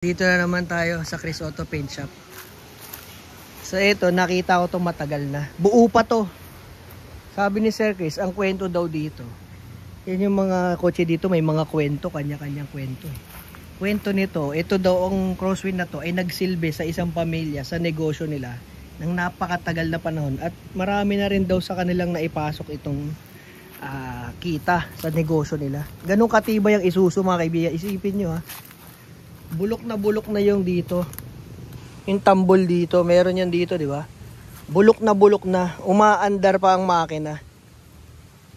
Dito na naman tayo sa Chris Auto Paint Shop. So ito, nakita ko to matagal na. Buo pa to. Sabi ni Sir Chris, ang kwento daw dito. Yan yung mga kotse dito, may mga kwento, kanya-kanyang kwento. Kwento nito, ito daw ang crosswind na to ay nagsilbi sa isang pamilya sa negosyo nila ng napakatagal na panahon. At marami na rin daw sa kanilang naipasok itong kita sa negosyo nila. Ganun katibay ang Isuzu mga kaibigan. Isipin nyo ha. Bulok na yung dito. Yung tambol dito, meron yan dito, di ba? Bulok na, umaandar pa ang makina.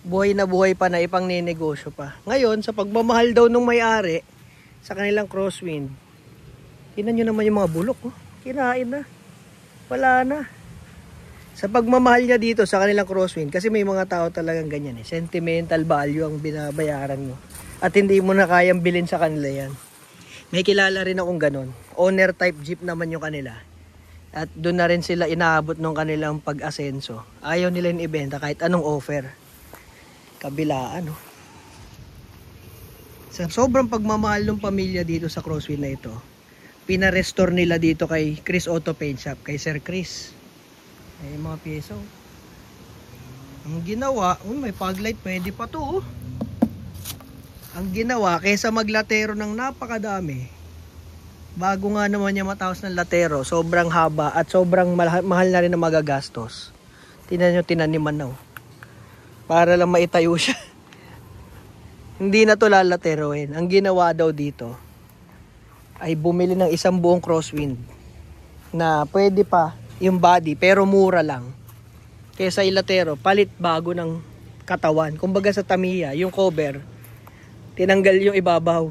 Buhay na buhay pa na ipang ninegosyo pa. Ngayon, sa pagmamahal daw nung may-ari sa kanilang crosswind, tingnan nyo naman yung mga bulok, oh. Kinain na. Wala na. Sa pagmamahal niya dito sa kanilang crosswind, kasi may mga tao talagang ganyan eh. Sentimental value ang binabayaran mo. At hindi mo na kayang bilhin sa kanila yan. May kilala rin akong ganun. Owner type jeep naman yung kanila. At doon na rin sila inaabot ng kanilang pag-asenso. Ayaw nila yung ibenta kahit anong offer. Kabilaan, no? Sa sobrang pagmamahal ng pamilya dito sa crosswind na ito, pinarestore nila dito kay Chris Auto Paint Shop, kay Sir Chris. Ay, mga piyeso. Ang ginawa, may fog light, pwede pa to, oh. Ang ginawa, kaysa maglatero ng napakadami, bago nga naman niya matapos ng latero, sobrang haba at sobrang mahal na rin na magagastos. Tingnan nyo, tinaniman na. Para lang maitayo siya. Hindi na to lalateroin. Ang ginawa daw dito, ay bumili ng isang buong crosswind na pwede pa yung body, pero mura lang. Kaysa ilatero, palit bago ng katawan. Kumbaga sa Tamiya, yung cover, tinanggal yung ibabaw.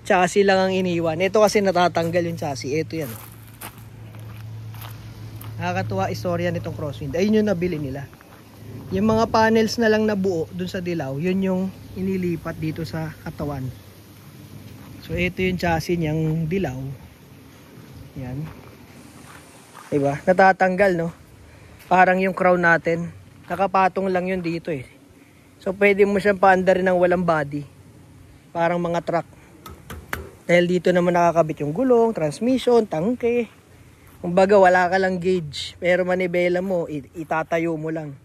Chassis lang ang iniwan. Ito kasi natatanggal yung chassis. Ito yan. Nakakatuwa istorya nitong crosswind. Ayun yung nabili nila. Yung mga panels na lang na buo dun sa dilaw, yun yung inilipat dito sa katawan. So ito yung chassis niyang dilaw. Yan. Diba? Natatanggal, no? Parang yung crown natin. Nakapatong lang yun dito eh. So pwede mo siyang paandarin ng walang body. Parang mga truck. Dahil dito naman nakakabit yung gulong, transmission, tangke. Kumbaga wala ka lang gauge. Pero manibela mo, itatayo mo lang.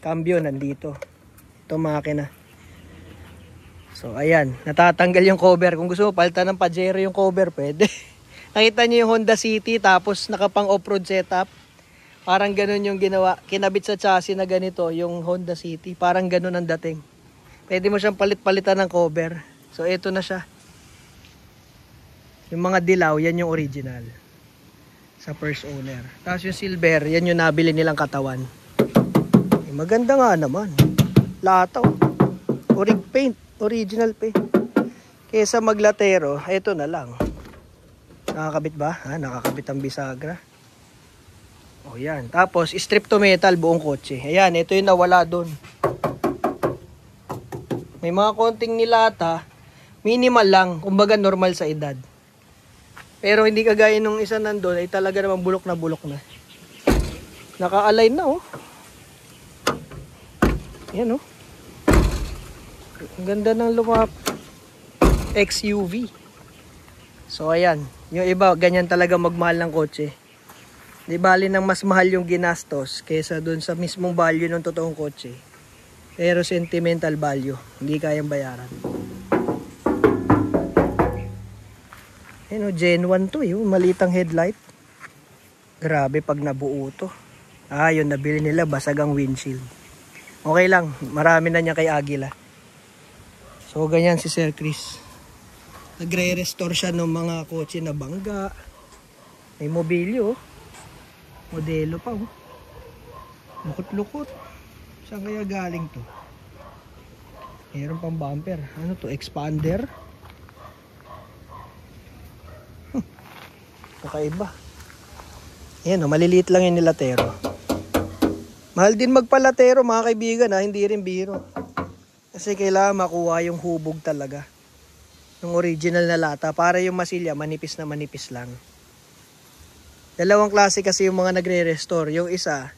Cambio nandito. Ito makina. So ayan, natatanggal yung cover. Kung gusto mo palitan ng Pajero yung cover, pwede. Nakita niyo yung Honda City tapos nakapang off-road setup. Parang ganun yung ginawa. Kinabit sa chassis na ganito, yung Honda City. Parang ganun ang dating. Pwede mo siyang palit-palitan ng cover. So ito na siya. Yung mga dilaw, yan yung original. Sa first owner. Tapos yung silver, yan yung nabili nilang katawan. Maganda nga naman. Lataw. Orig paint. Original paint. Kesa maglatero, ito na lang. Nakakabit ba? Nakakabit ang bisagra. O yan. Tapos, strip to metal buong kotse. Ayan, ito yung nawala doon. May mga konting nilata. Minimal lang. Kumbaga normal sa edad. Pero hindi kagaya nung isa nandun ay talaga namang bulok na. Naka-align na, oh. Yan, oh. Ang ganda ng lumap. XUV. So, ayan. Yung iba, ganyan talaga magmahal ng kotse. Di bali nang mas mahal yung ginastos kaysa dun sa mismong value ng totoong kotse. Pero sentimental value. Hindi kayang bayaran. Ayan, oh, Gen 1 to. Yung malitang headlight. Grabe pag nabuo to. Yun, nabili nila. Basag ang windshield. Okay lang. Marami na niya kay Agila. So, ganyan si Sir Chris. Nagre-restore siya ng mga kotse na bangga. May mobilyo, oh. Modelo pa, oh. Lukot-lukot. Saan kaya galing to? Meron pang bumper. Ano to? Expander? Kakaiba. Ayan, oh, maliliit lang yung nilatero. Mahal din magpalatero mga kaibigan, hindi rin biro. Kasi kailangan makuha yung hubog talaga. Yung original na lata. Para yung masilya, manipis na manipis lang. Dalawang klase kasi yung mga nagre-restore. Yung isa,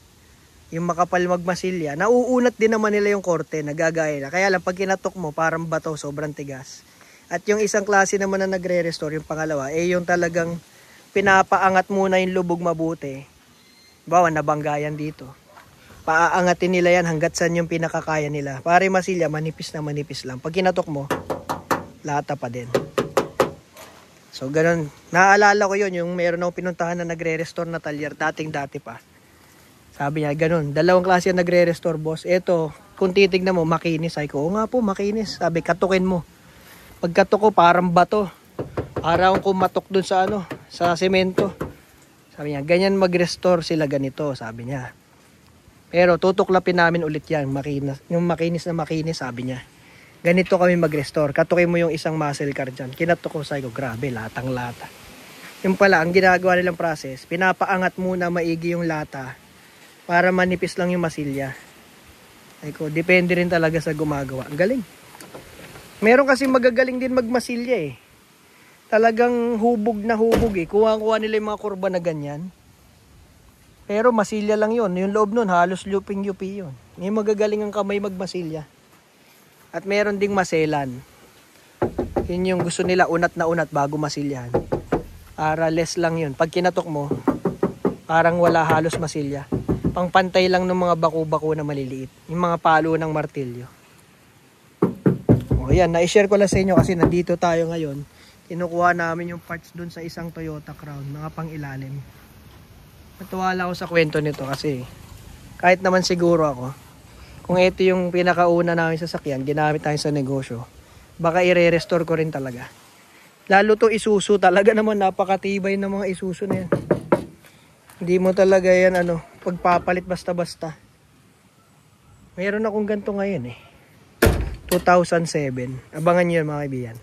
yung makapal magmasilya, nauunat din naman nila yung korte, nagagaya na. Kaya lang pag kinatok mo, parang bato, sobrang tigas. At yung isang klase naman na nagre-restore, yung pangalawa, yung talagang pinapaangat muna yung lubog mabuti. Bawa, nabanggayan dito. Paaangatin nila yan hanggat saan yung pinakakaya nila. Pare masilya, manipis na manipis lang. Pag kinatok mo, lata pa din. So, ganun. Naaalala ko yun, yung meron akong pinuntahan na nagre-restore na talyer, dati pa. Sabi niya, ganun. Dalawang klase yung nagre-restore, boss. Ito, kung titignan mo, makinis. Sabi ko, oo nga po, makinis. Sabi, katukin mo. Pagkatok ko, parang bato. Parang kumatok dun sa sa semento. Sabi niya, ganyan mag-restore sila ganito, sabi niya. Pero tutuklapin namin ulit yan, makinis. Yung makinis na makinis, sabi niya. Ganito kami mag-restore. Katukin mo yung isang muscle car dyan. Kinatok ko, sabi ko, grabe, latang lata. Yung pala, ang ginagawa nilang process, pinapaangat muna maigi yung lata para manipis lang yung masilya. Sabi ko, depende rin talaga sa gumagawa. Ang galing. Meron kasi magagaling din magmasilya eh. Talagang hubog na hubog eh. Kuha-kuha nila yung mga kurba na ganyan. Pero masilya lang yun. Yung loob nun, halos luping-yupi yun. May magagaling ang kamay magmasilya. At meron ding maselan. Yun yung gusto nila unat na unat bago masilyahan. Para less lang yun. Pag kinatok mo, parang wala halos masilya. Pangpantay lang ng mga baku-baku na maliliit. Yung mga palo ng martilyo. O yan, na-share ko lang sa inyo kasi nandito tayo ngayon. Kinukuha namin yung parts dun sa isang Toyota Crown, mga pang ilalim. Natuwa lang ako sa kwento nito kasi kahit naman siguro ako, kung ito yung pinakauna namin sasakyan, ginamit tayo sa negosyo, baka i-restore ko rin talaga. Lalo to Isuzu, talaga naman napakatibay ng mga Isuzu na yan. Hindi mo talaga yan pagpapalit basta-basta. Meron akong ganito ngayon 2007. Abangan nyo yan mga kaibigan.